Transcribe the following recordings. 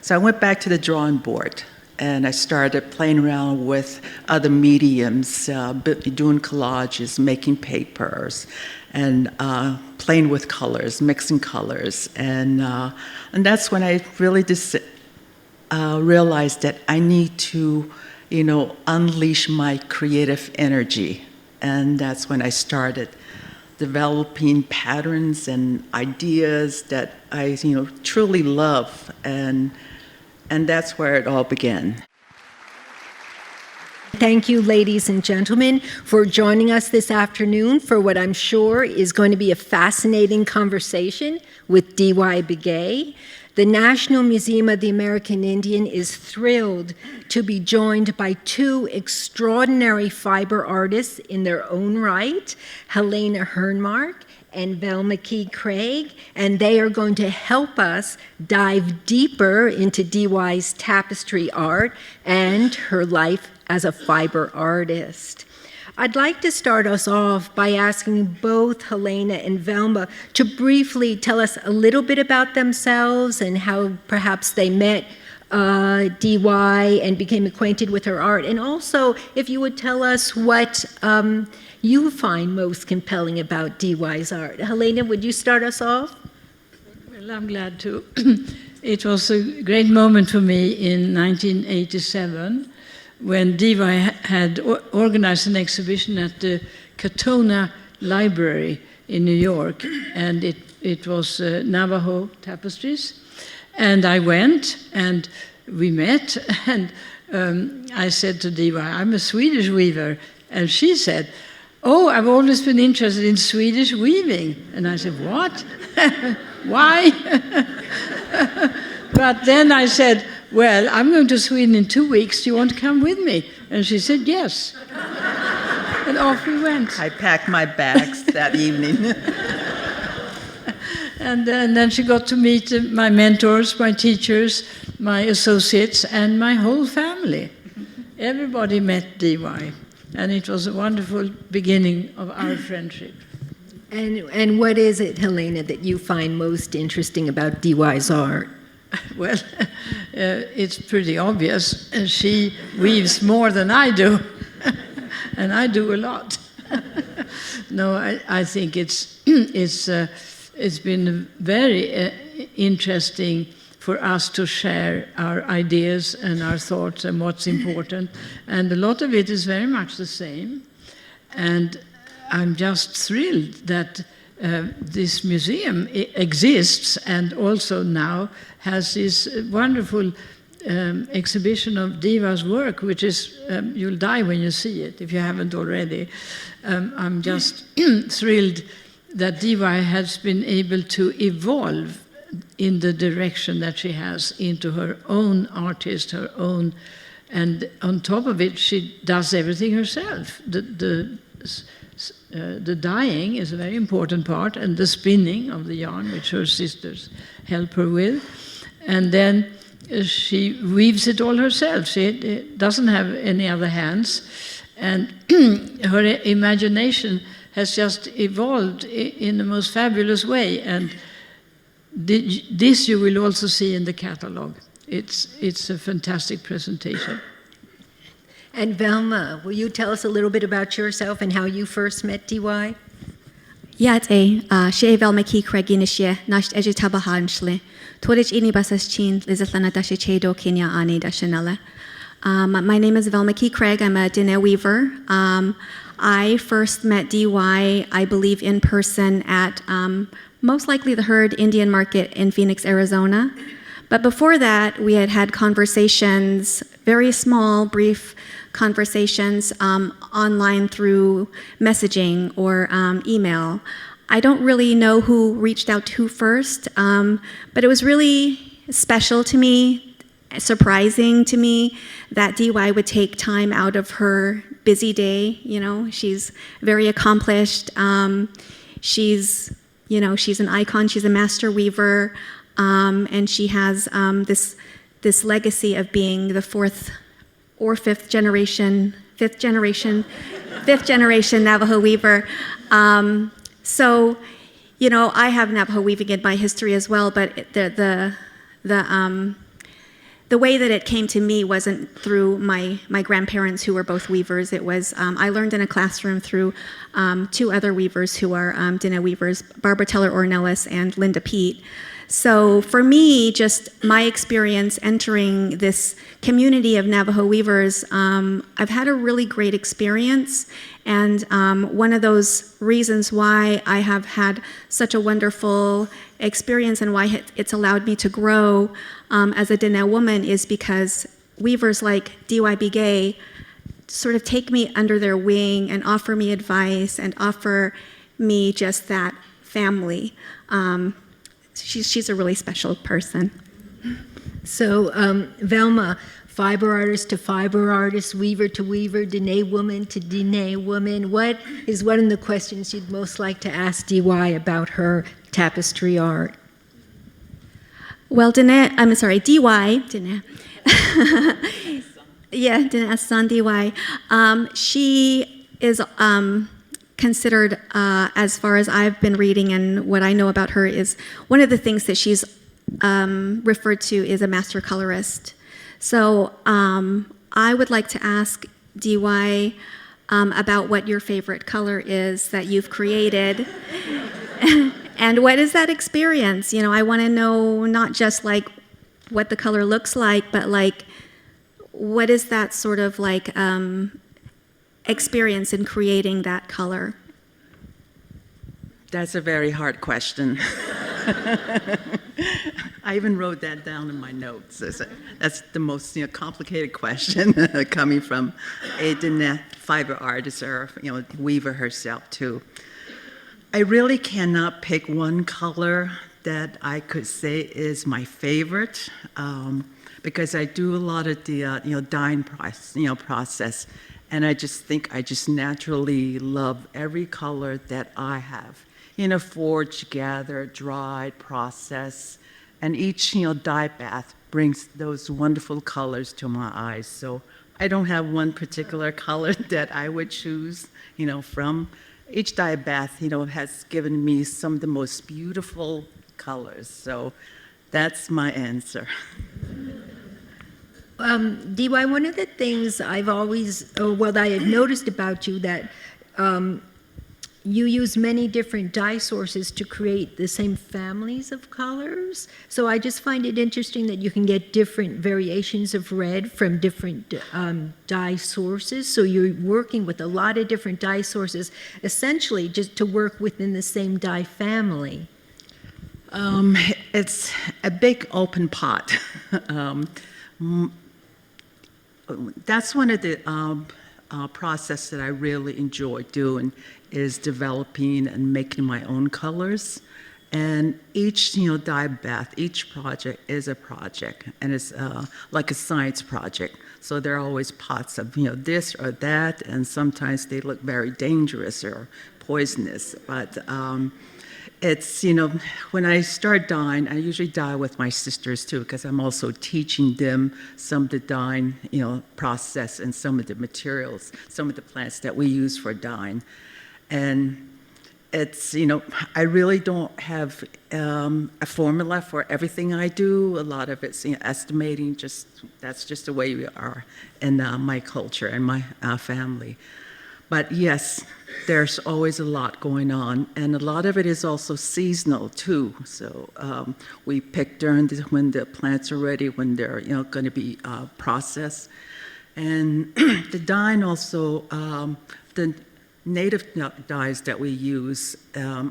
So I went back to the drawing board, and I started playing around with other mediums, doing collages, making papers, and playing with colors, mixing colors. And that's when I really realized that I need to, unleash my creative energy. And that's when I started developing patterns and ideas that I, truly love. And that's where it all began. Thank you, ladies and gentlemen, for joining us this afternoon for what I'm sure is going to be a fascinating conversation with D.Y. Begay. The National Museum of the American Indian is thrilled to be joined by two extraordinary fiber artists in their own right, Helena Hernmarck and Velma Kee Craig, and they are going to help us dive deeper into D.Y.'s tapestry art and her life as a fiber artist. I'd like to start us off by asking both Helena and Velma to briefly tell us a little bit about themselves and how perhaps they met D.Y. and became acquainted with her art. And also, if you would tell us what you find most compelling about D.Y.'s art. Helena, would you start us off? Well, I'm glad to. It was a great moment for me in 1987 when D.Y. had organized an exhibition at the Ganteaume Library in New York, and it was Navajo Tapestries. And I went, and we met, and I said to D.Y., I'm a Swedish weaver. And she said, oh, I've always been interested in Swedish weaving. And I said, what? Why? But then I said, well, I'm going to Sweden in 2 weeks. Do you want to come with me? And she said, yes. And off we went. I packed my bags that evening. And then she got to meet my mentors, my teachers, my associates, and my whole family. Everybody met D.Y., and it was a wonderful beginning of our friendship. And what is it, Helena, that you find most interesting about D.Y.'s art? Well, it's pretty obvious. She weaves more than I do, and I do a lot. No, I think it's been very interesting for us to share our ideas and our thoughts and what's important. And a lot of it is very much the same. And I'm just thrilled that this museum exists and also now has this wonderful exhibition of D.Y.'s work, which is, you'll die when you see it, if you haven't already. I'm just thrilled that D.Y. has been able to evolve in the direction that she has into her own artist, her own, and on top of it, she does everything herself. The dyeing is a very important part, and the spinning of the yarn, which her sisters help her with. And then she weaves it all herself. She doesn't have any other hands. And her imagination has just evolved in the most fabulous way. And this you will also see in the catalog. It's a fantastic presentation. And Velma, will you tell us a little bit about yourself and how you first met D.Y.? Yeah, she Velma Kee Craig inishie nash ejitabahanshle. Torich ini basas chin lizatlana dashi chedo Kenya ani dashanella. My name is Velma Kee Craig. I'm a Diné weaver. I first met D.Y., I believe, in person at most likely the Herd Indian Market in Phoenix, Arizona. But before that, we had had conversations, very small, brief conversations online through messaging or email. I don't really know who reached out to who first, but it was really special to me, surprising to me that D.Y. would take time out of her busy day. You know, she's very accomplished. She's an icon. She's a master weaver, and she has this legacy of being the fourth generation Navajo weaver. So, I have Navajo weaving in my history as well, but the way that it came to me wasn't through my grandparents who were both weavers. It was, I learned in a classroom through two other weavers who are Diné weavers, Barbara Teller Ornelas and Linda Pete. So for me, just my experience entering this community of Navajo weavers, I've had a really great experience. And one of those reasons why I have had such a wonderful experience and why it's allowed me to grow as a Diné woman is because weavers like D.Y. Begay sort of take me under their wing and offer me advice and offer me just that family. She's a really special person. So, Velma, fiber artist to fiber artist, weaver to weaver, Diné woman to Diné woman. What is one of the questions you'd most like to ask D.Y. about her tapestry art? Well, D.Y. Diné. Yeah, Diné Assan D.Y. She is considered, as far as I've been reading and what I know about her, is one of the things that she's referred to is a master colorist. So I would like to ask D.Y. About what your favorite color is that you've created. And what is that experience? You know, I want to know not just like what the color looks like, but like what is that sort of like experience in creating that color? That's a very hard question. I even wrote that down in my notes. That's the most complicated question coming from a Diné fiber artist or weaver herself too. I really cannot pick one color that I could say is my favorite because I do a lot of the dyeing process, and I just think I just naturally love every color that I have. Forged, gathered, dried, processed, and each dye bath brings those wonderful colors to my eyes. So I don't have one particular color that I would choose, from. Each dye bath, has given me some of the most beautiful colors. So that's my answer. D.Y., one of the things I've always, I had noticed about you that you use many different dye sources to create the same families of colors. So I just find it interesting that you can get different variations of red from different dye sources. So you're working with a lot of different dye sources, essentially just to work within the same dye family. It's a big open pot. That's one of the process that I really enjoy doing is developing and making my own colors. And each dye bath, each project is a project, and it's like a science project. So there are always pots of this or that, and sometimes they look very dangerous or poisonous. But it's when I start dyeing, I usually dye with my sisters too, because I'm also teaching them some of the dyeing process and some of the materials, some of the plants that we use for dyeing. And it's, I really don't have a formula for everything I do. A lot of it's estimating, that's just the way we are in my culture and my family. But yes, there's always a lot going on, and a lot of it is also seasonal too. So we pick during when the plants are ready, when they're going to be processed. And the dyeing also, the native dyes that we use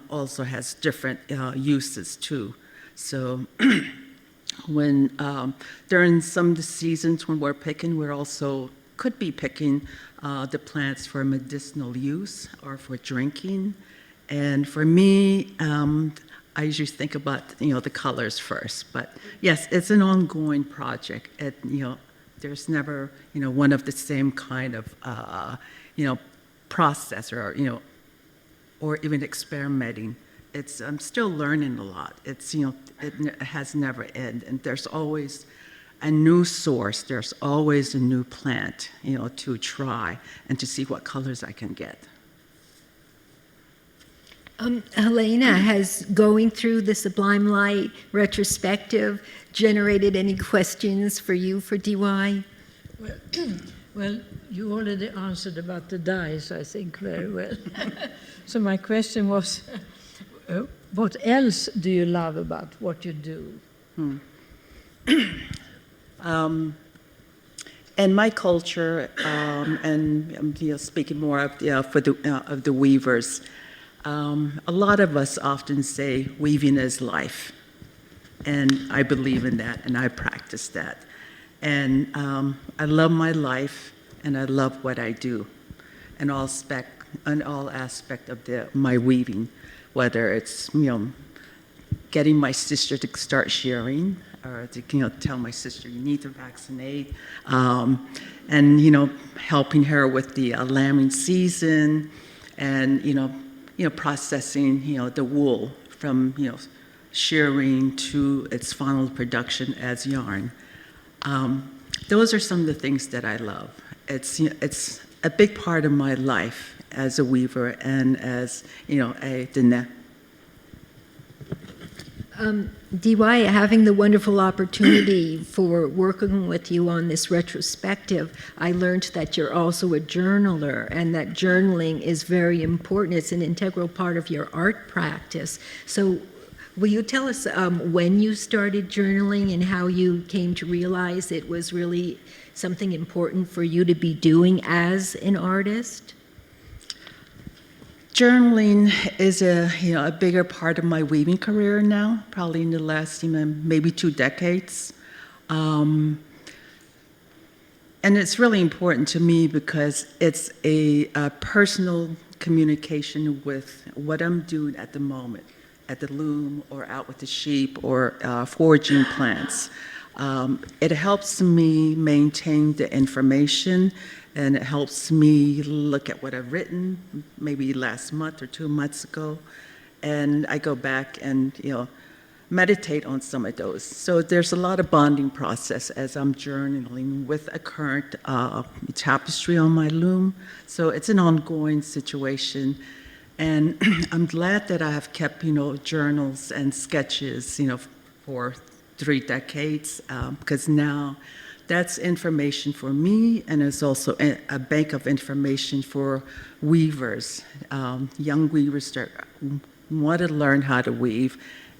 also has different uses too. So when during some of the seasons when we're picking, we're also could be picking the plants for medicinal use or for drinking. And for me, I usually think about the colors first. But yes, it's an ongoing project. There's never one of the same kind of process or even experimenting. I'm still learning a lot. It has never ended, and there's always a new source. There's always a new plant, to try and to see what colors I can get. Helena, has going through the Sublime Light retrospective generated any questions for you for DY? Well, you already answered about the dyes, I think, very well. So my question was, what else do you love about what you do? In my culture, and I'm speaking more of the weavers, a lot of us often say weaving is life, and I believe in that, and I practice that. And I love my life, and I love what I do, in all aspect of my weaving, whether it's getting my sister to start sharing, or to tell my sister you need to vaccinate, and helping her with the lambing season, and processing the wool from shearing to its final production as yarn. Those are some of the things that I love. It's a big part of my life as a weaver and as a Diné. DY, having the wonderful opportunity for working with you on this retrospective, I learned that you're also a journaler and that journaling is very important. It's an integral part of your art practice. So will you tell us when you started journaling and how you came to realize it was really something important for you to be doing as an artist? Journaling is a bigger part of my weaving career now, probably in the last maybe 2 decades. And it's really important to me because it's a personal communication with what I'm doing at the moment, at the loom or out with the sheep or foraging plants. It helps me maintain the information, and it helps me look at what I've written maybe last month or 2 months ago, and I go back and meditate on some of those. So there's a lot of bonding process as I'm journaling with a current tapestry on my loom. So it's an ongoing situation, and I'm glad that I have kept journals and sketches for 3 decades, because now that's information for me, and it's also a bank of information for weavers, young weavers that want to learn how to weave,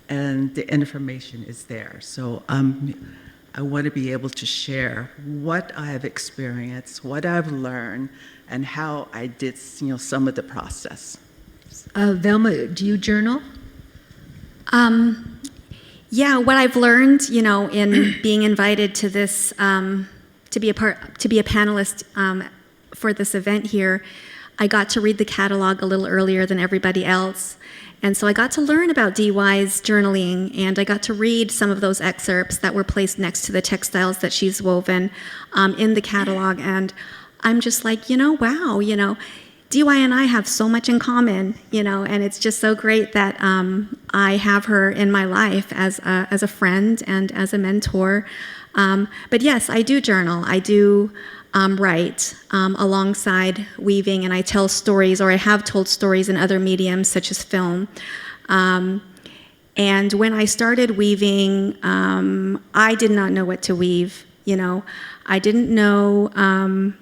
and the information is there. So I want to be able to share what I have experienced, what I've learned, and how I did some of the process. Velma, do you journal? Yeah, what I've learned, in being invited to this, to be a panelist for this event here, I got to read the catalog a little earlier than everybody else. And so I got to learn about DY's journaling, and I got to read some of those excerpts that were placed next to the textiles that she's woven in the catalog. And I'm just like, wow, DY and I have so much in common, and it's just so great that I have her in my life as a friend and as a mentor. But yes, I do journal. I do write alongside weaving, and I tell stories, or I have told stories in other mediums such as film. And when I started weaving, I did not know what to weave. I didn't know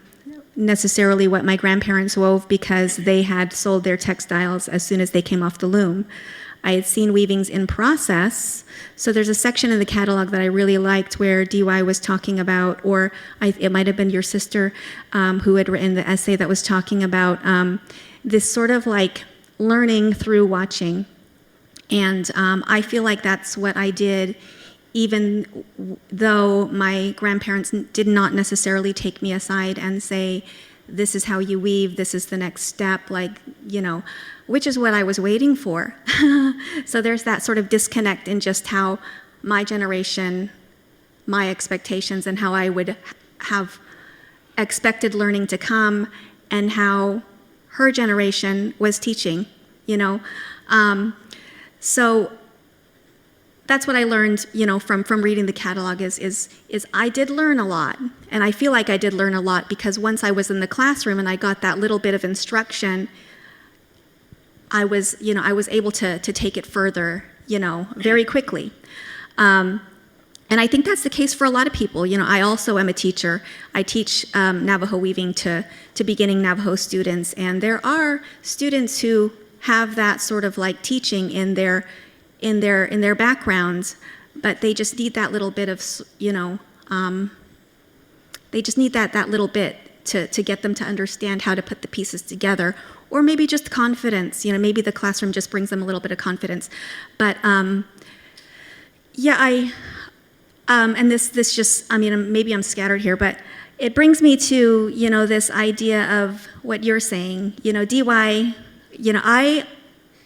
necessarily what my grandparents wove because they had sold their textiles as soon as they came off the loom. I had seen weavings in process, so there's a section in the catalog that I really liked where DY was talking about, or it might have been your sister who had written the essay that was talking about this sort of like learning through watching. And I feel like that's what I did, even though my grandparents did not necessarily take me aside and say, this is how you weave, this is the next step, which is what I was waiting for. So there's that sort of disconnect in just how my generation, my expectations, and how I would have expected learning to come, and how her generation was teaching, So that's what I learned, from reading the catalog is I did learn a lot. And I feel like I did learn a lot because once I was in the classroom and I got that little bit of instruction, I was able to take it further, very quickly. And I think that's the case for a lot of people. I also am a teacher. I teach Navajo weaving to beginning Navajo students, and there are students who have that sort of like teaching in their backgrounds, but they just need that little bit of, they just need that little bit to get them to understand how to put the pieces together, or maybe just confidence. Maybe the classroom just brings them a little bit of confidence. But and this just, maybe I'm scattered here, but it brings me to, this idea of what you're saying. DY,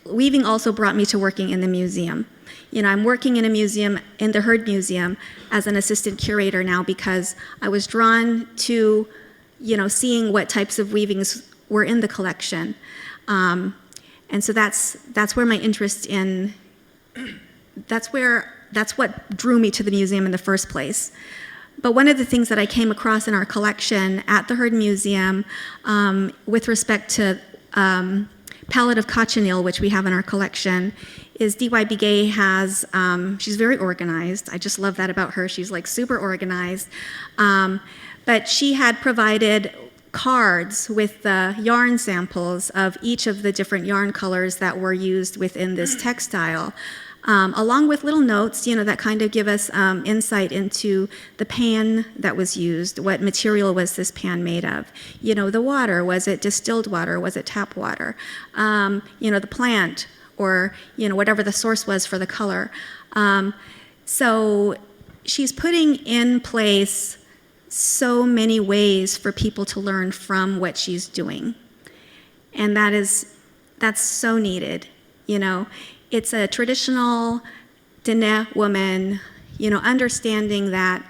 weaving also brought me to working in the museum. I'm working in a museum, in the Heard Museum, as an assistant curator now because I was drawn to, seeing what types of weavings were in the collection. And so that's where my interest in, that's what drew me to the museum in the first place. But one of the things that I came across in our collection at the Heard Museum, with respect to palette of cochineal, which we have in our collection, is D.Y. Begay has, she's very organized. I just love that about her. She's like super organized. But she had provided cards with the yarn samples of each of the different yarn colors that were used within this textile. Along with little notes, that kind of give us insight into the pan that was used. What material was this pan made of? The water, was it distilled water? Was it tap water? The plant, or whatever the source was for the color. So she's putting in place so many ways for people to learn from what she's doing. And that's so needed, It's a traditional Diné woman, understanding that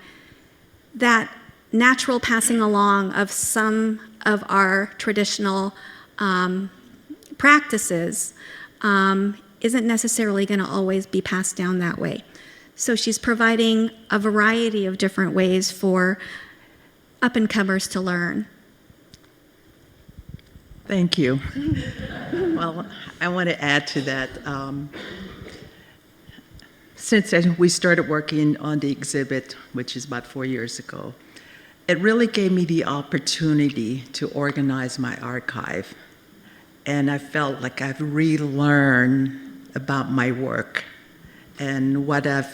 natural passing along of some of our traditional practices isn't necessarily going to always be passed down that way. So she's providing a variety of different ways for up-and-comers to learn. Thank you. Well, I want to add to that. Since we started working on the exhibit, which is about 4 years ago, it really gave me the opportunity to organize my archive. And I felt like I've relearned about my work and what I've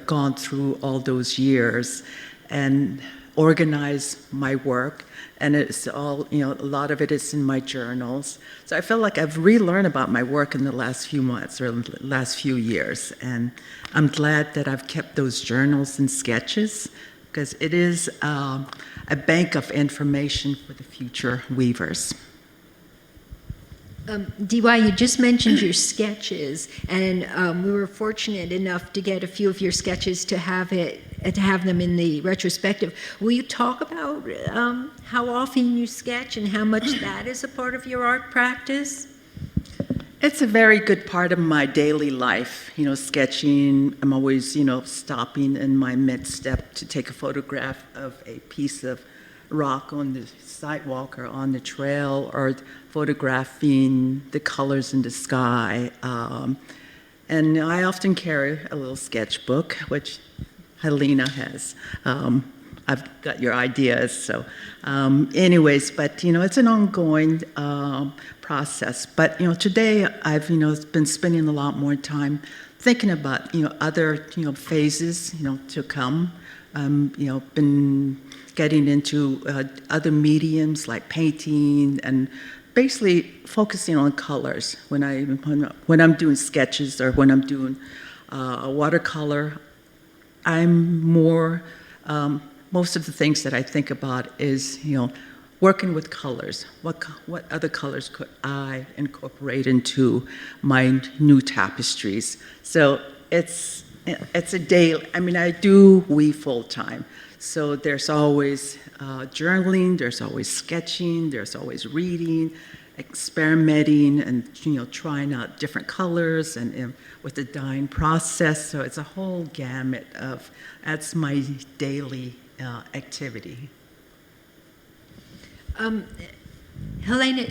gone through all those years, and organize my work. And it's all, a lot of it is in my journals. So I feel like I've relearned about my work in the last few months or last few years. And I'm glad that I've kept those journals and sketches, because it is a bank of information for the future weavers. D.Y., you just mentioned your sketches, and we were fortunate enough to get a few of your sketches to have them in the retrospective. Will you talk about how often you sketch and how much that is a part of your art practice? It's a very good part of my daily life, sketching. I'm always, stopping in my mid-step to take a photograph of a piece of rock on the sidewalk or on the trail, or photographing the colors in the sky. And I often carry a little sketchbook, which Helena has. I've got your ideas, so anyways, but it's an ongoing process. But today I've been spending a lot more time thinking about other phases to come. Been getting into other mediums like painting, and basically focusing on colors when I'm doing sketches or when I'm doing watercolor. I'm more, most of the things that I think about is, working with colors. What other colors could I incorporate into my new tapestries? So it's a daily, I do weave full time. So there's always journaling, there's always sketching, there's always reading, experimenting, and trying out different colors and with the dyeing process. So it's a whole gamut of, that's my daily activity. Helena,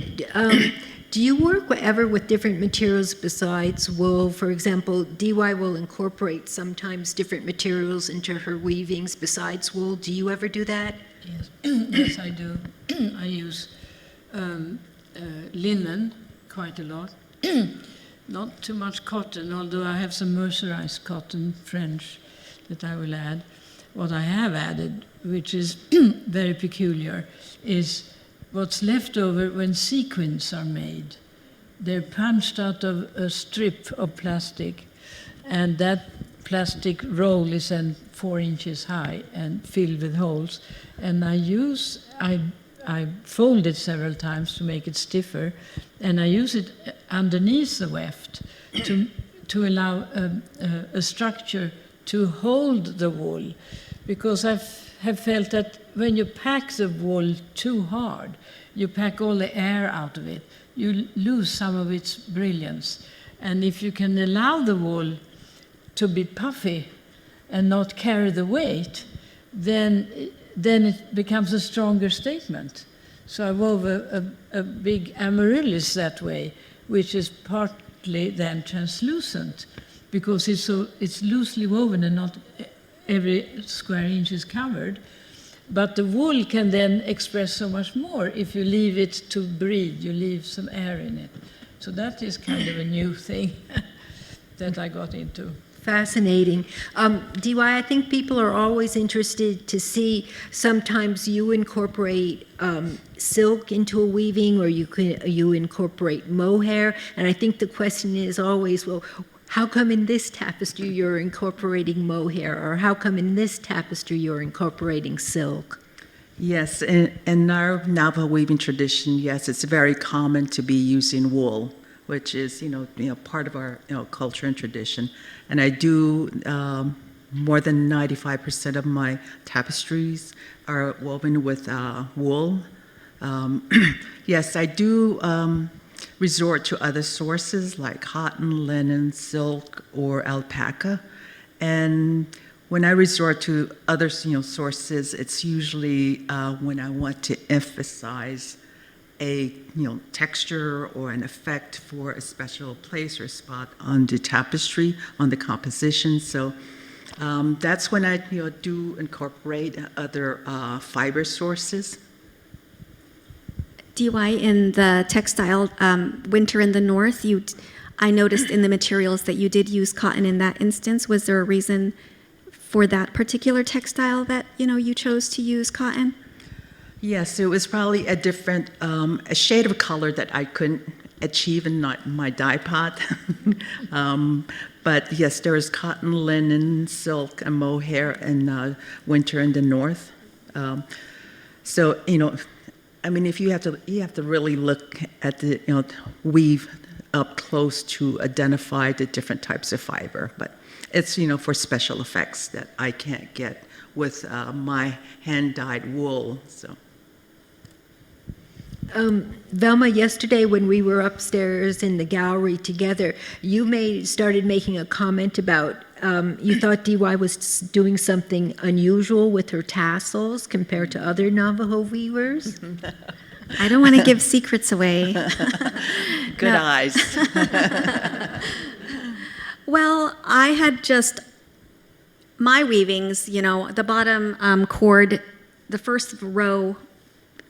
Do you work ever with different materials besides wool? For example, DY will incorporate sometimes different materials into her weavings besides wool. Do you ever do that? Yes, yes, I do. I use linen quite a lot. Not too much cotton, although I have some mercerized cotton, French, that I will add. What I have added, which is very peculiar, is what's left over when sequins are made. They're punched out of a strip of plastic, and that plastic roll is then 4 inches high and filled with holes. And I fold it several times to make it stiffer, and I use it underneath the weft to allow a structure to hold the wool, because I have felt that when you pack the wool too hard, you pack all the air out of it, you lose some of its brilliance. And if you can allow the wool to be puffy and not carry the weight, then it becomes a stronger statement. So I wove a big amaryllis that way, which is partly then translucent, because it's loosely woven and not every square inch is covered. But the wool can then express so much more if you leave it to breathe, you leave some air in it. So that is kind of a new thing that I got into. Fascinating. DY, I think people are always interested to see, sometimes you incorporate silk into a weaving, or you incorporate mohair, and I think the question is always, well, how come in this tapestry you're incorporating mohair, or how come in this tapestry you're incorporating silk? Yes, in our Navajo weaving tradition, yes, it's very common to be using wool, which is part of our culture and tradition. And I do more than 95% of my tapestries are woven with wool. Yes, I do resort to other sources like cotton, linen, silk, or alpaca. And when I resort to other sources, it's usually when I want to emphasize a texture or an effect for a special place or spot on the tapestry, on the composition. So that's when I do incorporate other fiber sources. DY, in the textile Winter in the North, I noticed in the materials that you did use cotton in that instance. Was there a reason for that particular textile that you chose to use cotton? Yes, it was probably a different, a shade of color that I couldn't achieve in my dye pot. But yes, there is cotton, linen, silk, and mohair in Winter in the North. So I mean, if you have to really look at the weave up close to identify the different types of fiber. But it's for special effects that I can't get with my hand-dyed wool. So. Velma, yesterday when we were upstairs in the gallery together, you started making a comment about you thought DY was doing something unusual with her tassels compared to other Navajo weavers. I don't want to give secrets away. Good eyes. Well, I had just my weavings, the bottom cord, the first row.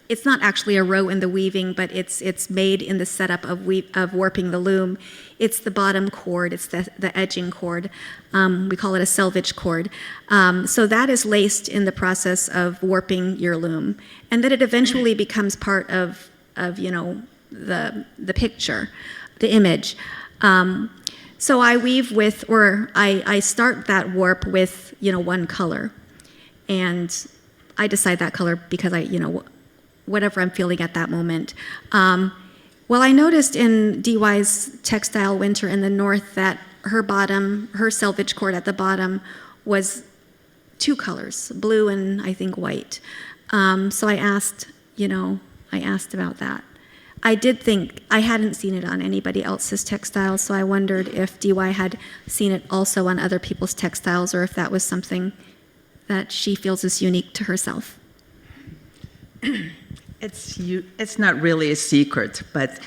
It's not actually a row in the weaving, but it's made in the setup of warping the loom. It's the bottom cord. It's the edging cord. We call it a selvage cord. So that is laced in the process of warping your loom, and then it eventually becomes part of the picture, the image. So I weave with, or I start that warp with one color, and I decide that color because whatever I'm feeling at that moment. Well, I noticed in DY's textile Winter in the North that her selvage cord at the bottom was 2 colors, blue and I think white. So I asked about that. I did think, I hadn't seen it on anybody else's textiles, so I wondered if DY had seen it also on other people's textiles, or if that was something that she feels is unique to herself. It's not really a secret, but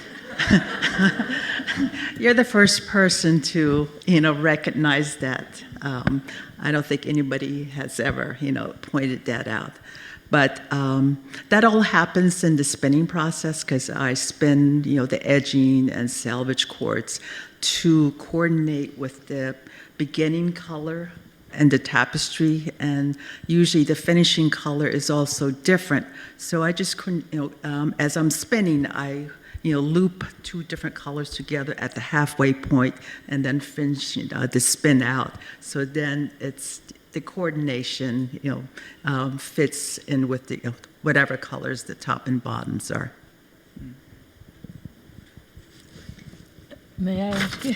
You're the first person to, recognize that. I don't think anybody has ever, pointed that out. But that all happens in the spinning process because I spin, the edging and selvage quartz to coordinate with the beginning color and the tapestry, and usually the finishing color is also different. So I just couldn't, as I'm spinning, I loop two different colors together at the halfway point and then finish the spin out. So then it's the coordination, fits in with the whatever colors the top and bottoms are. May I ask you,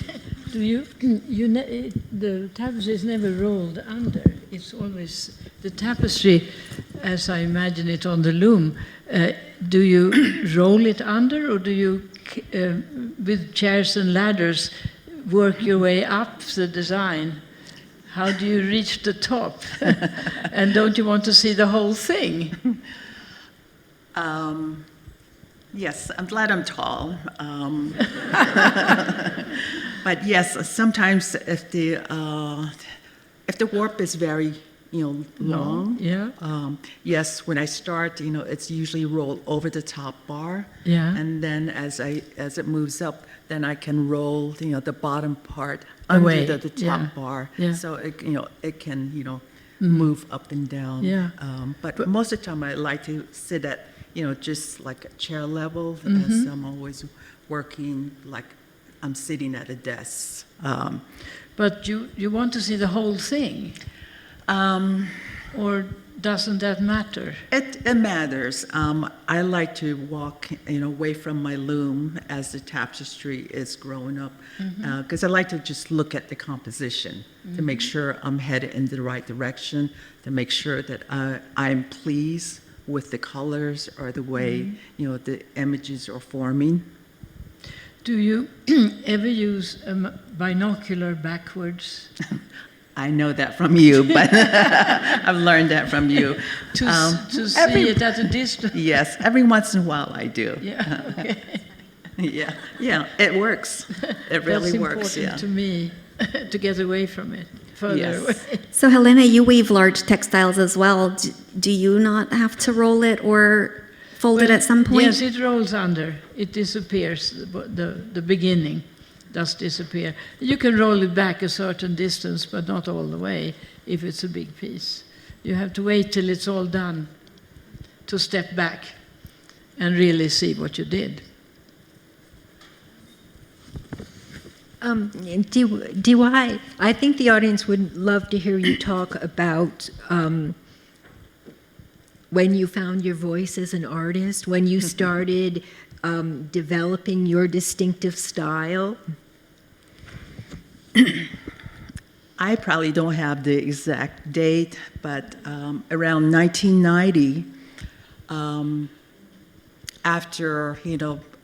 the tapestry is never rolled under. It's always the tapestry, as I imagine it on the loom. Do you roll it under, or do you, with chairs and ladders, work your way up the design? How do you reach the top? And don't you want to see the whole thing? Yes, I'm glad I'm tall. But yes, sometimes if the warp is very long, yes, when I start, it's usually rolled over the top bar, and then as it moves up, then I can roll the bottom part away under the top bar, so it can move up and down. But most of the time, I like to sit at just like a chair level, as I'm always working like I'm sitting at a desk. But you want to see the whole thing? Or doesn't that matter? It matters. I like to walk away from my loom as the tapestry is growing up, because I like to just look at the composition to make sure I'm headed in the right direction, to make sure that I'm pleased with the colors or the way the images are forming. Do you ever use a binocular backwards? I know that from you, but I've learned that from you. To see it at a distance? Yes, every once in a while I do. Yeah, okay. yeah, it works. It really works, That's important to me, to get away from it, further away. So Helena, you weave large textiles as well. Do you not have to roll it or fold it at some point? Yes, it rolls under. It disappears. The beginning does disappear. You can roll it back a certain distance, but not all the way if it's a big piece. You have to wait till it's all done to step back and really see what you did. DY, I think the audience would love to hear you talk about when you found your voice as an artist, when you started developing your distinctive style. I probably don't have the exact date, but around 1990, after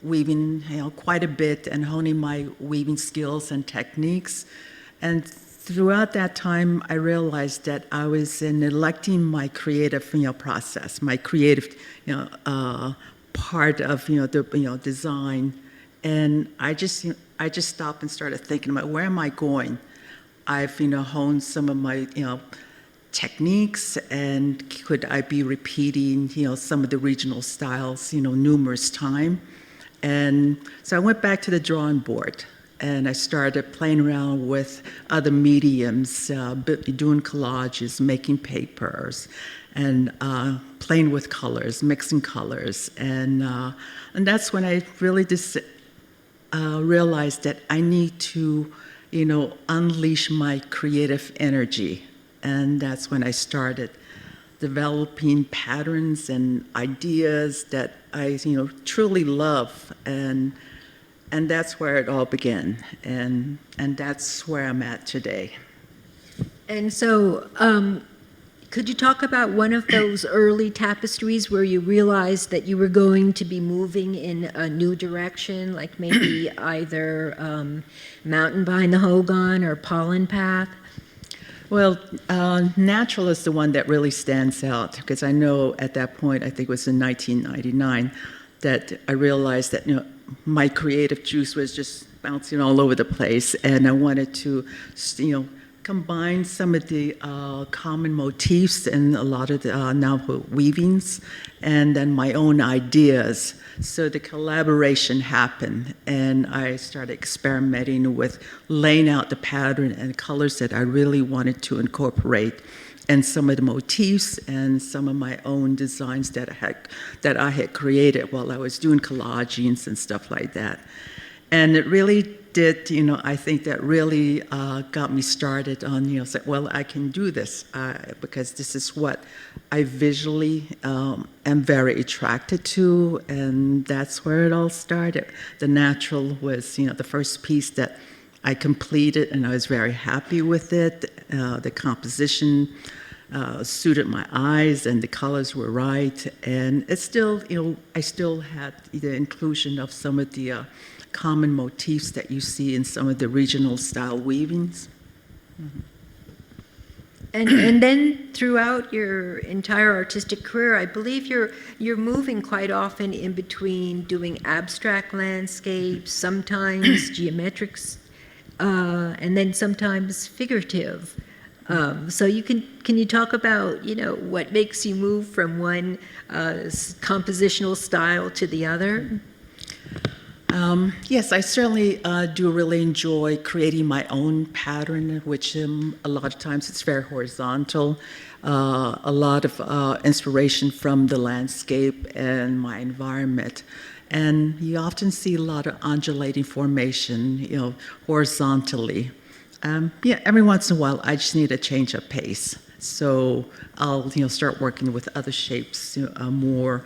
weaving quite a bit and honing my weaving skills and techniques, and throughout that time, I realized that I was neglecting my creative process, my creative part of the design, and I just stopped and started thinking about where am I going. I've honed some of my techniques, and could I be repeating some of the regional styles numerous times. And so I went back to the drawing board and I started playing around with other mediums, doing collages, making papers, and playing with colors, mixing colors. And that's when I really just realized that I need to unleash my creative energy. And that's when I started developing patterns and ideas that I truly love, and that's where it all began, and that's where I'm at today. And so could you talk about one of those early tapestries where you realized that you were going to be moving in a new direction, like maybe either Mountain Behind the Hogan or Pollen Path? Well, Natural is the one that really stands out, because I know at that point, I think it was in 1999, that I realized that, my creative juice was just bouncing all over the place, and I wanted to, combine some of the common motifs and a lot of the Navajo weavings, and then my own ideas. So the collaboration happened, and I started experimenting with laying out the pattern and colors that I really wanted to incorporate, and some of the motifs and some of my own designs that I had created while I was doing collagings and stuff like that. And it really did, I think that really got me started on, say, well, I can do this because this is what I visually am very attracted to, and that's where it all started. The natural was, the first piece that I completed, and I was very happy with it. The composition suited my eyes, and the colors were right, and it's still, I still had the inclusion of some of the common motifs that you see in some of the regional style weavings. Mm-hmm. And then throughout your entire artistic career, I believe you're moving quite often in between doing abstract landscapes, sometimes geometrics, and then sometimes figurative. So can you talk about what makes you move from one compositional style to the other? Yes, I certainly do really enjoy creating my own pattern, which a lot of times it's very horizontal. A lot of inspiration from the landscape and my environment. And you often see a lot of undulating formation, horizontally. Every once in a while, I just need a change of pace. So I'll, start working with other shapes, more,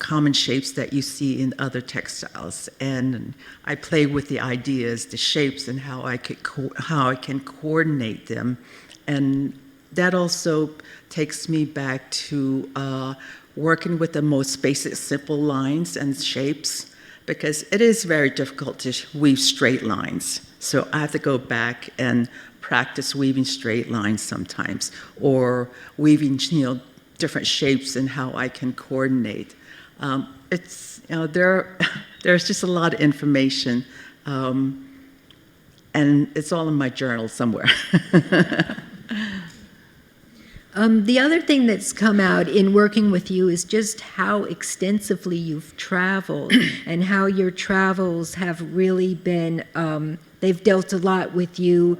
common shapes that you see in other textiles, and I play with the ideas, the shapes, and how I can coordinate them, and that also takes me back to working with the most basic, simple lines and shapes, because it is very difficult to weave straight lines. So I have to go back and practice weaving straight lines sometimes, or weaving, different shapes and how I can coordinate. It's, there's just a lot of information, and it's all in my journal somewhere. The other thing that's come out in working with you is just how extensively you've traveled and how your travels have really been, they've dealt a lot with you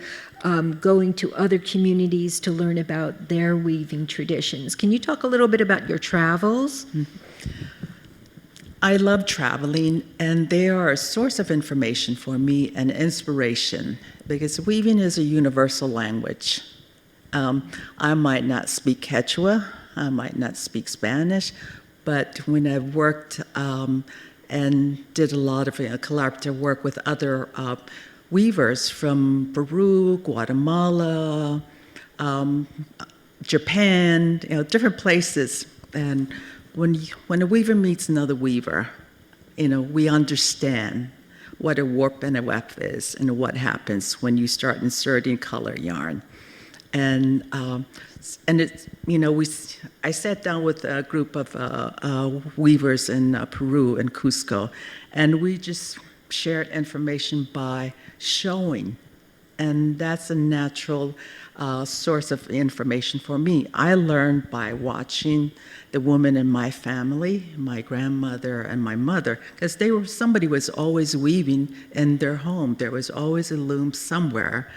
going to other communities to learn about their weaving traditions. Can you talk a little bit about your travels? I love traveling, and they are a source of information for me and inspiration, because weaving is a universal language. I might not speak Quechua, I might not speak Spanish, but when I worked and did a lot of collaborative work with other weavers from Peru, Guatemala, Japan, different places, and when a weaver meets another weaver, we understand what a warp and a weft is and what happens when you start inserting color yarn. And it's, I sat down with a group of weavers in Peru and Cusco, and we just shared information by showing. And that's a natural source of information for me. I learned by watching the women in my family, my grandmother and my mother, because somebody was always weaving in their home. There was always a loom somewhere.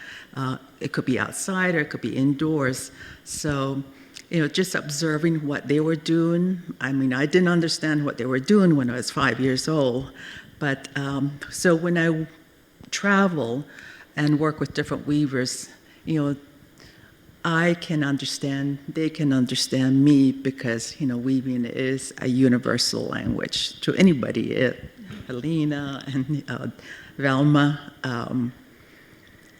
It could be outside or it could be indoors. So, just observing what they were doing. I mean, I didn't understand what they were doing when I was 5 years old. But so when I travel and work with different weavers, I can understand, they can understand me, because, weaving is a universal language to anybody. Helena and Velma,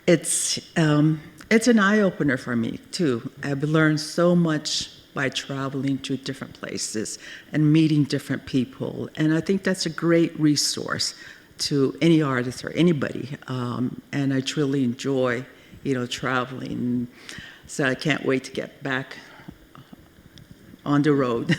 it's an eye-opener for me, too. I've learned so much by traveling to different places and meeting different people, and I think that's a great resource to any artist or anybody, and I truly enjoy, traveling. So I can't wait to get back on the road.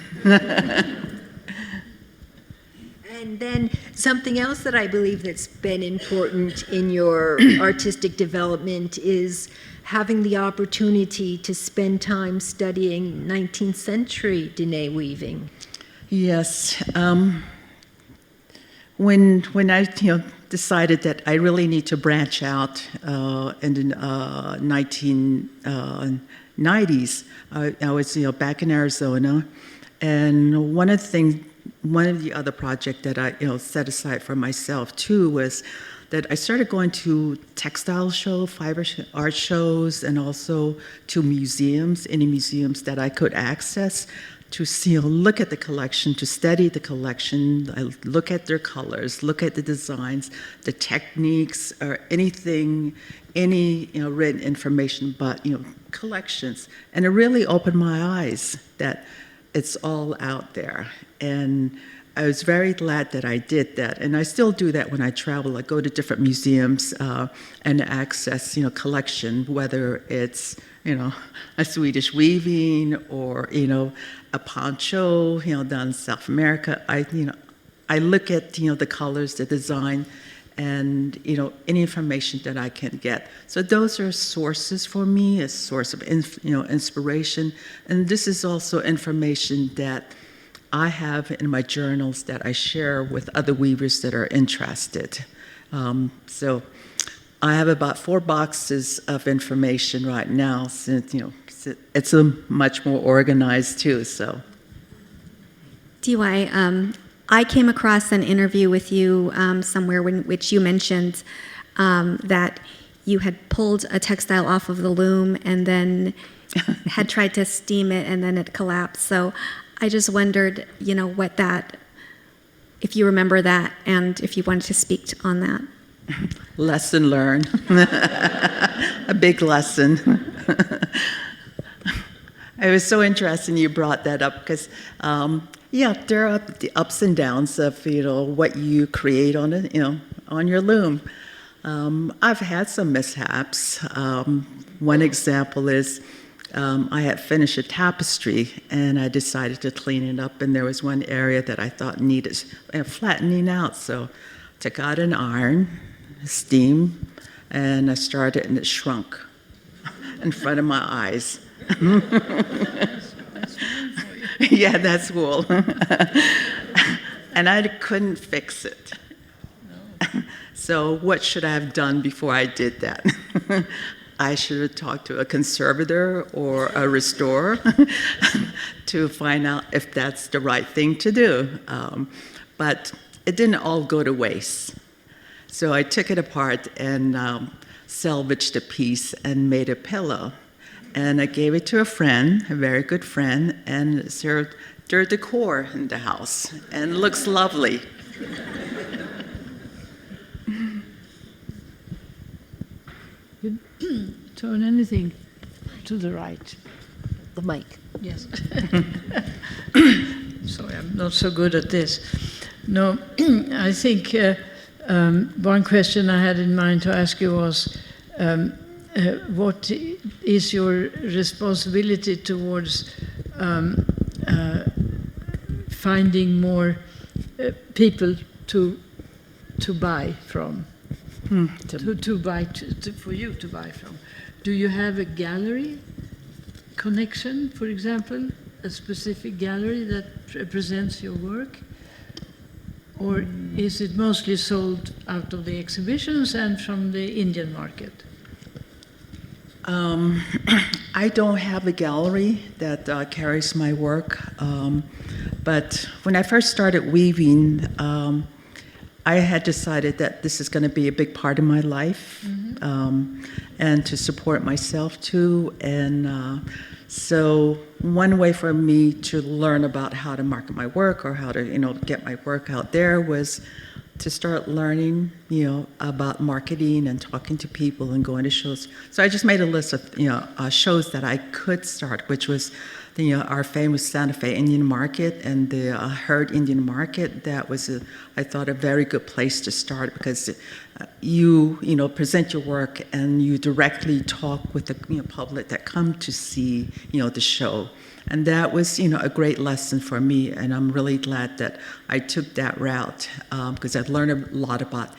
And then something else that I believe that's been important in your artistic development is having the opportunity to spend time studying 19th century Diné weaving. Yes. When I decided that I really need to branch out in the 1990s, I was back in Arizona, and one of the other projects that I set aside for myself too was that I started going to textile art shows, and also to museums, any museums that I could access, to see, look at the collection, to study the collection, look at their colors, look at the designs, the techniques, or anything, any written information, but collections, and it really opened my eyes that it's all out there. And I was very glad that I did that, and I still do that when I travel. I go to different museums and access, collection, whether it's, a Swedish weaving or, a poncho, down in South America. I look at, the colors, the design, and, any information that I can get. So those are sources for me, a source of, inspiration, and this is also information that I have in my journals that I share with other weavers that are interested. So I have about 4 boxes of information right now, since it's much more organized too. So, DY, I came across an interview with you somewhere which you mentioned that you had pulled a textile off of the loom and then had tried to steam it and then it collapsed. So I just wondered, if you remember that and if you wanted to speak on that. Lesson learned. A big lesson. It was so interesting you brought that up because, there are the ups and downs of what you create on it, on your loom. I've had some mishaps. One example is I had finished a tapestry and I decided to clean it up, and there was one area that I thought needed flattening out. So I took out an iron, steam, and I started, and it shrunk in front of my eyes. Yeah, that's wool. And I couldn't fix it. So what should I have done before I did that? I should have talked to a conservator or a restorer to find out if that's the right thing to do. But it didn't all go to waste. So I took it apart and salvaged a piece and made a pillow. And I gave it to a friend, a very good friend, and it served their decor in the house. And it looks lovely. Turn anything to the right. The mic. Yes. Sorry, I'm not so good at this. No, I think one question I had in mind to ask you was, what is your responsibility towards finding more people to buy from? For you to buy from. Do you have a gallery connection, for example, a specific gallery that represents your work? Or is it mostly sold out of the exhibitions and from the Indian market? I don't have a gallery that carries my work, but when I first started weaving, I had decided that this is going to be a big part of my life, and to support myself too. And so one way for me to learn about how to market my work or how to get my work out there was to start learning about marketing and talking to people and going to shows. So I just made a list of shows that I could start, which was our famous Santa Fe Indian Market and the Herd Indian Market. That was, I thought, a very good place to start because you present your work and you directly talk with the public that come to see the show. And that was, a great lesson for me, and I'm really glad that I took that route, because I've learned a lot about,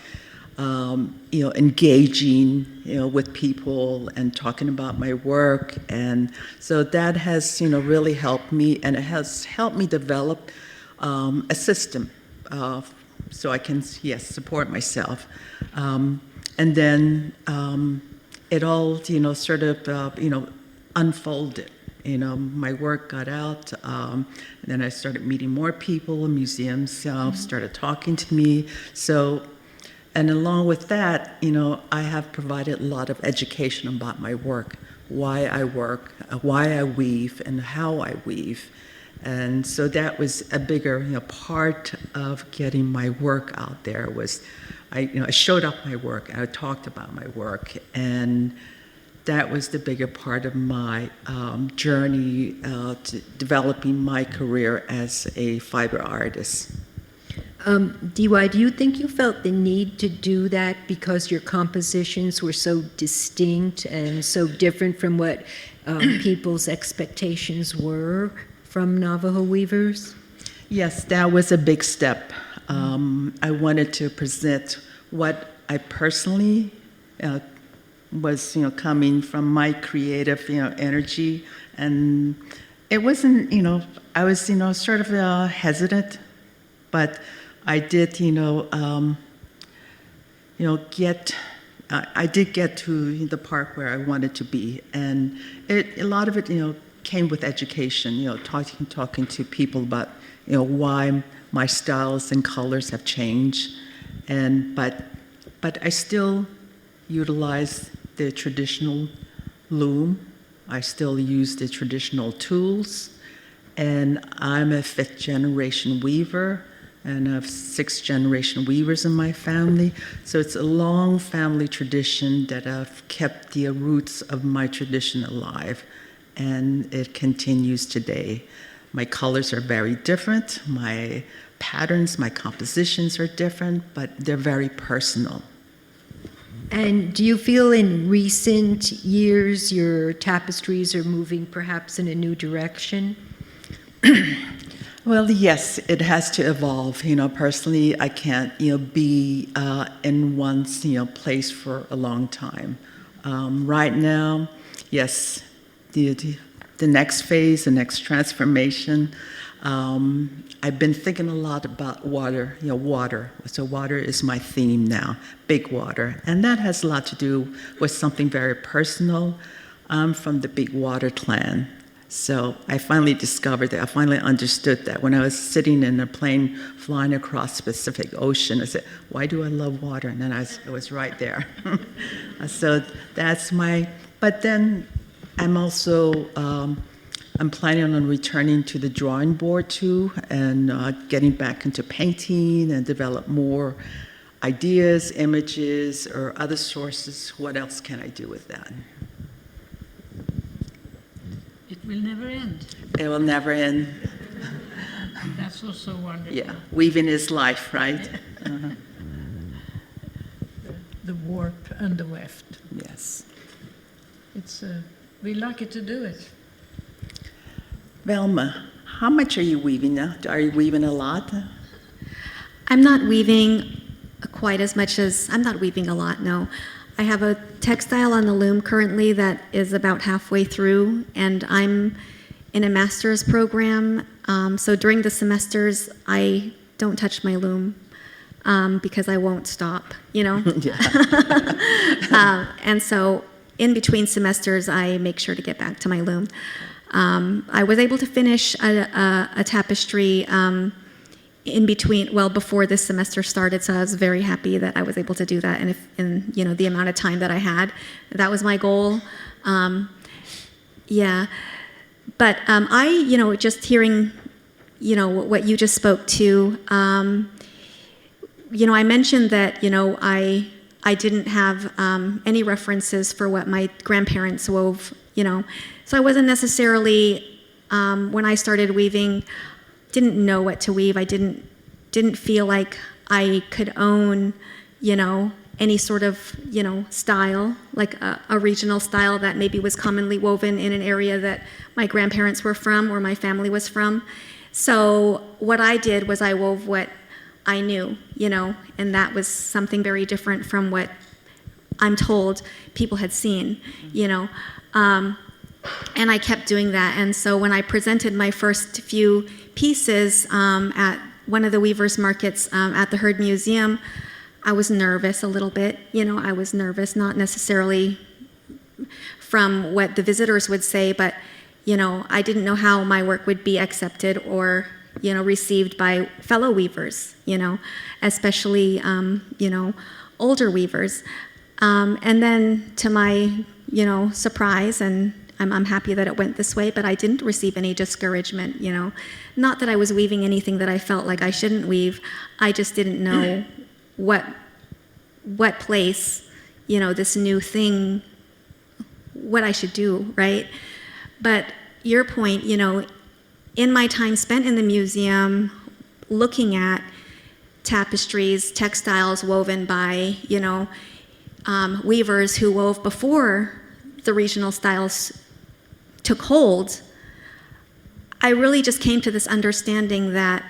engaging, with people and talking about my work. And so that has, really helped me, and it has helped me develop a system so I can, yes, support myself. And then it all, sort of, unfolded. My work got out, and then I started meeting more people, museums started talking to me. So, and along with that, I have provided a lot of education about my work, why I work, why I weave, and how I weave. And so that was a bigger, part of getting my work out there was, I showed up my work, I talked about my work, and that was the bigger part of my journey to developing my career as a fiber artist. DY, do you think you felt the need to do that because your compositions were so distinct and so different from what people's expectations were from Navajo weavers? Yes, that was a big step. I wanted to present what I personally was, coming from my creative, energy, and it wasn't, I was, sort of hesitant, but I did, I did get to the part where I wanted to be, and a lot of it, came with education, talking to people about, why my styles and colors have changed, but I still utilize the traditional loom. I still use the traditional tools, and I'm a 5th generation weaver, and I have 6th generation weavers in my family. So it's a long family tradition that I've kept the roots of my tradition alive, and it continues today. My colors are very different, my patterns, my compositions are different, but they're very personal. And do you feel in recent years your tapestries are moving perhaps in a new direction? Well, yes, it has to evolve. Personally, I can't, be in one, place for a long time. Right now, yes, the next phase, the next transformation. I've been thinking a lot about water, water. So water is my theme now, big water. And that has a lot to do with something very personal. I'm from the Big Water clan. So I finally discovered that, I finally understood that. When I was sitting in a plane flying across the Pacific Ocean, I said, why do I love water? And then it was right there. So that's but then I'm also, I'm planning on returning to the drawing board too, and getting back into painting and develop more ideas, images, or other sources. What else can I do with that? It will never end. It will never end. That's also wonderful. Yeah, weaving is life, right? The warp and the weft. Yes. It's we're lucky to do it. Velma, how much are you weaving now? Are you weaving a lot? I'm not weaving quite as much as, I'm not weaving a lot, no. I have a textile on the loom currently that is about halfway through, and I'm in a master's program. So during the semesters, I don't touch my loom because I won't stop, And so in between semesters, I make sure to get back to my loom. I was able to finish a tapestry in between, before this semester started, so I was very happy that I was able to do that in the amount of time that I had. That was my goal. But I, just hearing, what you just spoke to, I mentioned that, I didn't have any references for what my grandparents wove, So I wasn't necessarily, when I started weaving, didn't know what to weave. I didn't feel like I could own, any sort of, style, like a regional style that maybe was commonly woven in an area that my grandparents were from or my family was from. So what I did was I wove what I knew, and that was something very different from what I'm told people had seen, and I kept doing that. And so when I presented my first few pieces at one of the weavers' markets at the Heard Museum, I was nervous a little bit. I was nervous, not necessarily from what the visitors would say, but, I didn't know how my work would be accepted or, received by fellow weavers, especially, older weavers. And then to my, surprise, and I'm happy that it went this way, but I didn't receive any discouragement, Not that I was weaving anything that I felt like I shouldn't weave. I just didn't know what place, this new thing, what I should do, right? But your point, in my time spent in the museum, looking at tapestries, textiles woven by, weavers who wove before the regional styles took hold, I really just came to this understanding that,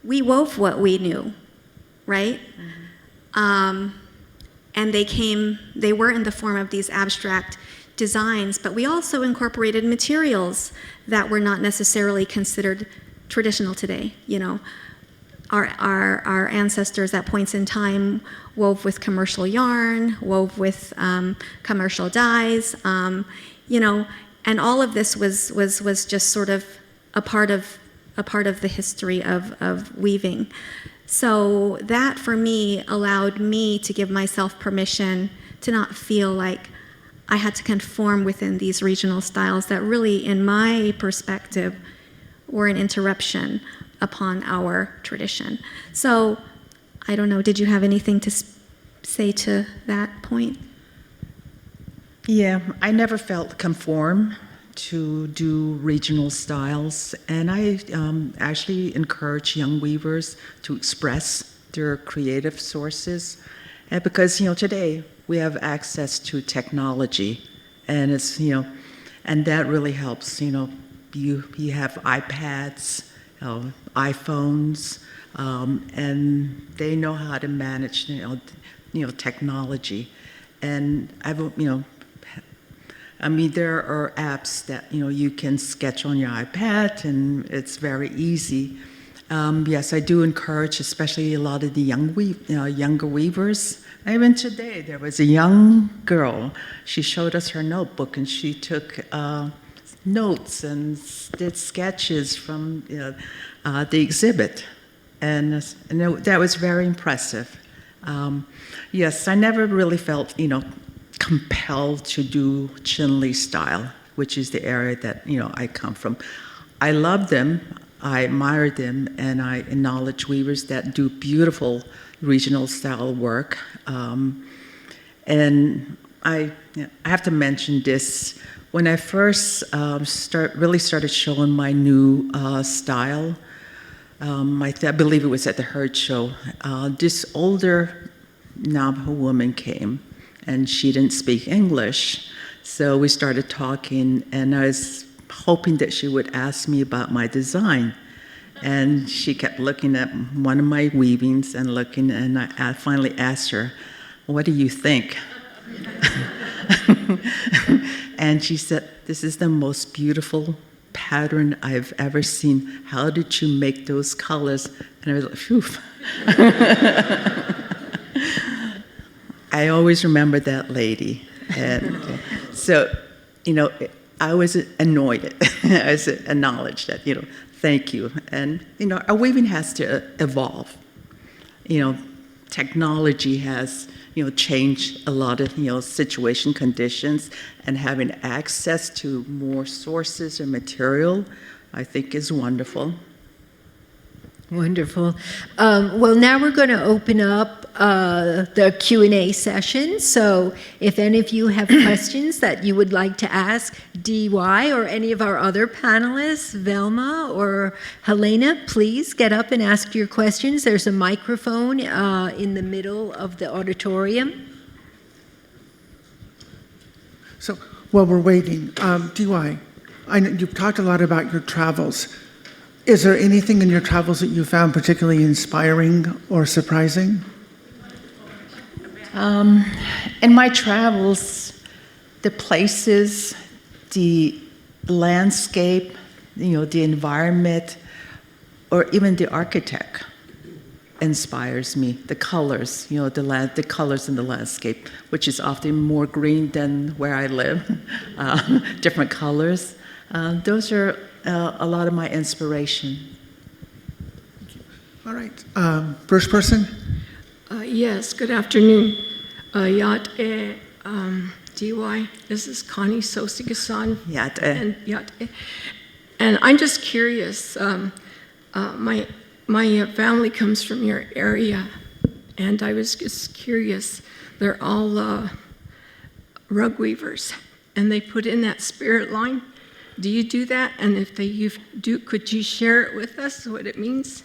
we wove what we knew, right? Mm-hmm. And they were in the form of these abstract designs, but we also incorporated materials that were not necessarily considered traditional today. Our ancestors at points in time wove with commercial yarn, wove with commercial dyes, and all of this was just sort of a part of the history of weaving. So that for me allowed me to give myself permission to not feel like I had to conform within these regional styles that really, in my perspective, were an interruption upon our tradition. So I don't know, did you have anything to say to that point? Yeah, I never felt conform to do regional styles, and I actually encourage young weavers to express their creative sources, and because today we have access to technology, and it's and that really helps. You have iPads, iPhones, and they know how to manage technology, and there are apps that you can sketch on your iPad, and it's very easy. Yes, I do encourage, especially a lot of the younger weavers. Even today, there was a young girl. She showed us her notebook, and she took notes and did sketches from the exhibit, and that was very impressive. Yes, I never really felt compelled to do Chinle style, which is the area that I come from. I love them, I admire them, and I acknowledge weavers that do beautiful regional style work. And I have to mention this. When I first really started showing my new style, I believe it was at the Heard Show, this older Navajo woman came, and she didn't speak English. So we started talking, and I was hoping that she would ask me about my design. And she kept looking at one of my weavings and looking, and I finally asked her, "What do you think?" And she said, "This is the most beautiful pattern I've ever seen. How did you make those colors?" And I was like, phew. I always remember that lady. And so, I was annoyed. I was acknowledged that, thank you. And, our weaving has to evolve. Technology has, changed a lot of, situation conditions, and having access to more sources and material, I think, is wonderful. Wonderful. Well, now we're going to open up the Q&A session. So if any of you have questions that you would like to ask DY or any of our other panelists, Velma or Helena, please get up and ask your questions. There's a microphone in the middle of the auditorium. So while we're waiting, DY, I know you've talked a lot about your travels. Is there anything in your travels that you found particularly inspiring or surprising? In my travels, the places, the landscape, the environment, or even the architect inspires me. The colors, the colors in the landscape, which is often more green than where I live, different colors. Those are a lot of my inspiration. All right. First person? Yes, good afternoon. Yat DY. This is Connie Sosigasan. Yat And Yat And I'm just curious. My family comes from your area, and I was just curious. They're all rug weavers, and they put in that spirit line. Do you do that? And if they do, could you share it with us, what it means?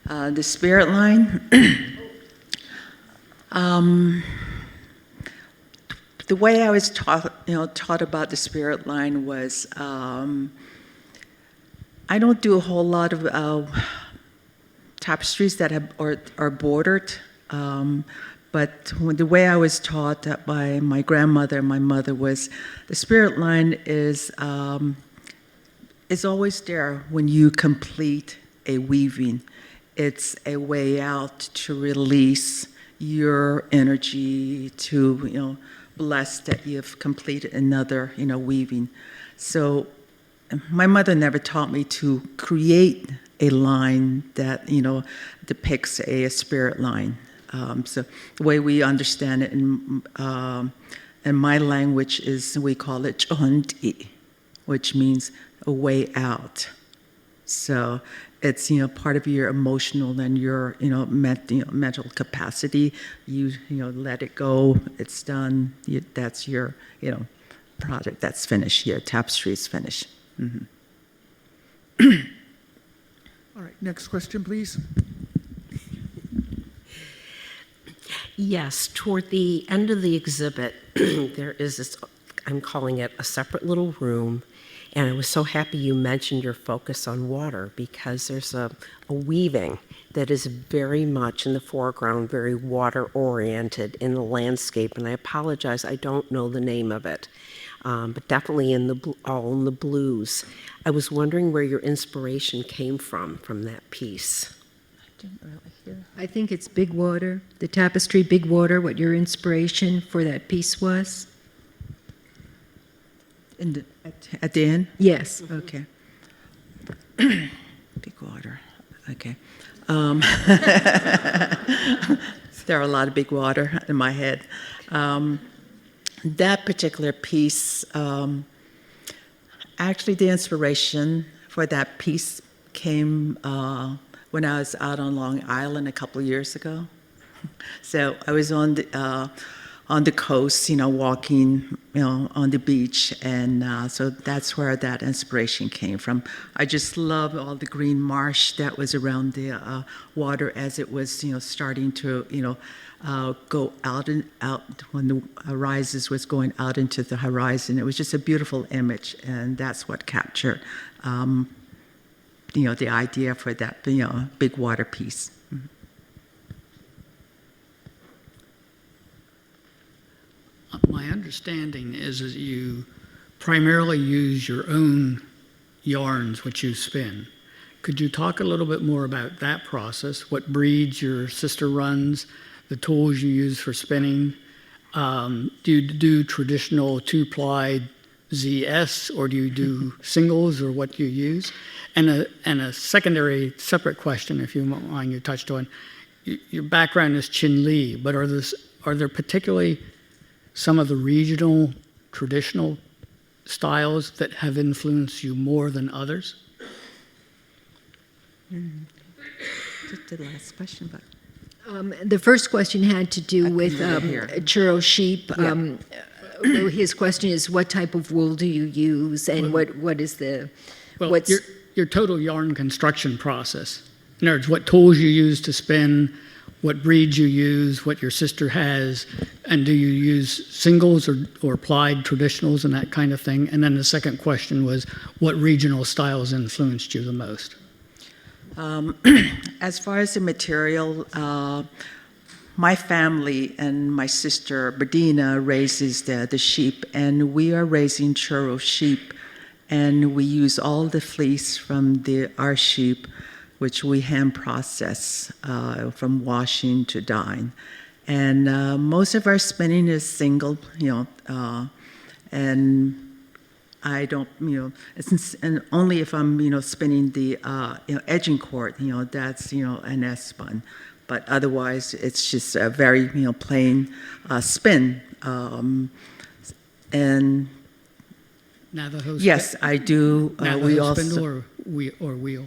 The spirit line. The way I was taught about the spirit line was I don't do a whole lot of tapestries that are bordered, but the way I was taught by my grandmother and my mother was the spirit line is always there when you complete a weaving. It's a way out to release your energy, to bless that you've completed another weaving. So my mother never taught me to create a line that depicts a spirit line. So the way we understand it in my language is we call it chonti, which means a way out. So it's part of your emotional and your mental capacity. You let it go. It's done. That's your project. That's finished. Your tapestry is finished. Mm-hmm. All right. Next question, please. Yes, toward the end of the exhibit, there is this, I'm calling it a separate little room, and I was so happy you mentioned your focus on water, because there's a weaving that is very much in the foreground, very water-oriented in the landscape, and I apologize, I don't know the name of it, but definitely all in the blues. I was wondering where your inspiration came from that piece. Didn't really hear. I think it's Big Water, the tapestry Big Water, what your inspiration for that piece was. At the end? Yes. Okay. Big water. Okay. There are a lot of big water in my head. That particular piece, actually the inspiration for that piece came when I was out on Long Island a couple of years ago. So I was on the coast, walking, on the beach, and so that's where that inspiration came from. I just love all the green marsh that was around the water as it was, starting to, go out and out when the rises was going out into the horizon. It was just a beautiful image, and that's what captured, the idea for that, big water piece. Mm-hmm. My understanding is that you primarily use your own yarns, which you spin. Could you talk a little bit more about that process, what breeds your sister runs, the tools you use for spinning? Do you do traditional two-ply ZS, or do you do singles, or what do you use? And a secondary, separate question, if you mind, you touched on, your background is Chin Lee, but are there particularly some of the regional, traditional styles that have influenced you more than others? the last question, but The first question had to do with here. churro sheep. Yeah. His question is, what type of wool do you use, and what is the Well, what's your total yarn construction process. In other words, what tools you use to spin, what breeds you use, what your sister has, and do you use singles or plied traditionals and that kind of thing? And then the second question was, what regional styles influenced you the most? As far as the material, my family and my sister Bedina raises the sheep, and we are raising churro sheep, and we use all the fleece from our sheep, which we hand process from washing to dyeing. And most of our spinning is single, and I don't, and only if I'm, spinning the, edging cord, that's, an S spun. But otherwise, it's just a very, plain spin. And Navajo yes, I do. Navajo We also, spindle or wheel?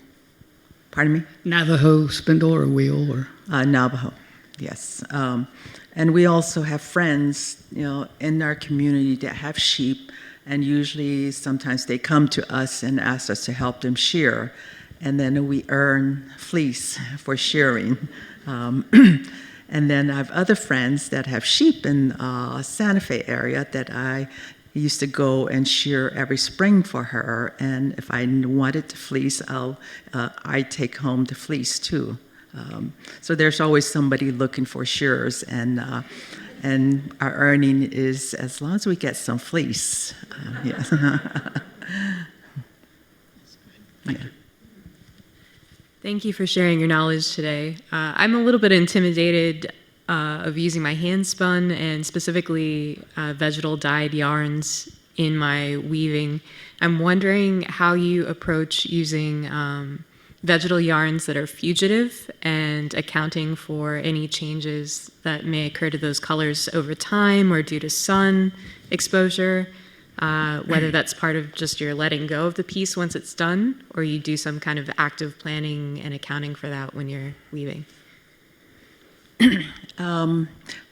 pardon me? Navajo spindle or wheel or? Navajo, yes. And we also have friends, in our community that have sheep, and usually sometimes they come to us and ask us to help them shear, and then we earn fleece for shearing. And then I have other friends that have sheep in Santa Fe area that I used to go and shear every spring for her, and if I wanted to fleece, I take home the fleece too. So there's always somebody looking for shearers, and our earning is as long as we get some fleece. Yes. Yeah. Thank you for sharing your knowledge today. I'm a little bit intimidated of using my hand spun and specifically vegetal dyed yarns in my weaving. I'm wondering how you approach using vegetal yarns that are fugitive and accounting for any changes that may occur to those colors over time or due to sun exposure, whether that's part of just your letting go of the piece once it's done, or you do some kind of active planning and accounting for that when you're weaving.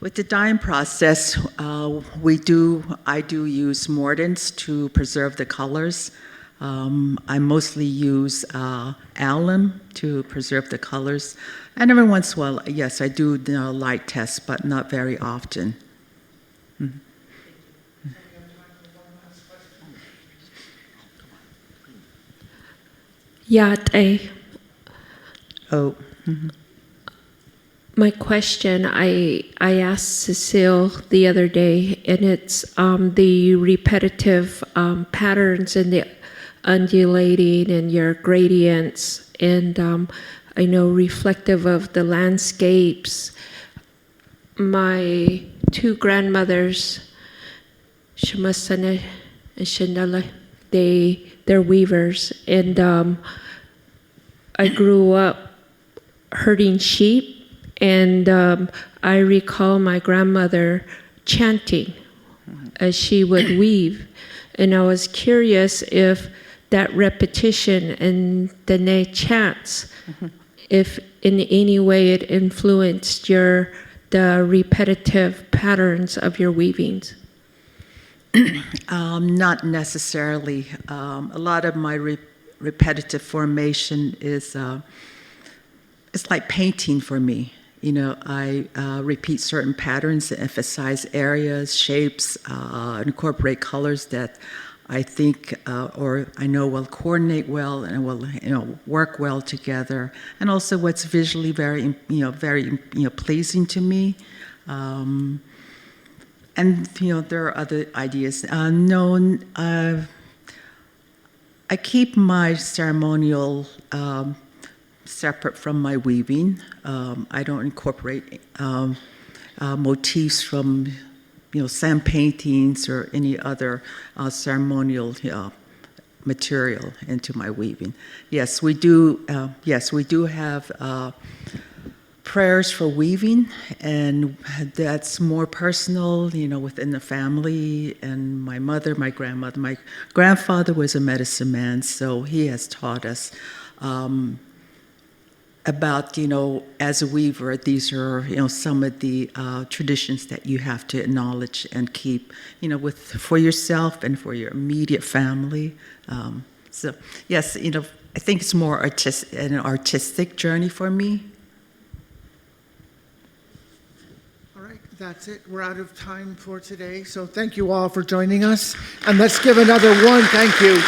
With the dyeing process, I do use mordants to preserve the colors. I mostly use alum to preserve the colors. And every once in a while, yes, I do light tests, but not very often. Mm-hmm. Yate. Oh. Mm-hmm. My question, I asked Cecile the other day, and it's the repetitive patterns and the undulating and your gradients, and I know reflective of the landscapes. My two grandmothers, Shamasana and Shandala, they're weavers, and I grew up herding sheep. And I recall my grandmother chanting as she would weave. And I was curious if that repetition and the Diné chants, if in any way it influenced the repetitive patterns of your weavings. Not necessarily. A lot of my repetitive formation is it's like painting for me. I repeat certain patterns to emphasize areas, shapes, incorporate colors that I think or I know will coordinate well and will work well together, and also what's visually very pleasing to me. And there are other ideas. I keep my ceremonial separate from my weaving. I don't incorporate motifs from, sand paintings or any other ceremonial material into my weaving. Yes, we do. Yes, we do have prayers for weaving, and that's more personal, within the family. And my mother, my grandmother, my grandfather was a medicine man, so he has taught us. about, as a weaver, these are, some of the traditions that you have to acknowledge and keep, for yourself and for your immediate family. So, yes, I think it's more an artistic journey for me. All right, that's it. We're out of time for today. So thank you all for joining us. And let's give another one. Thank you.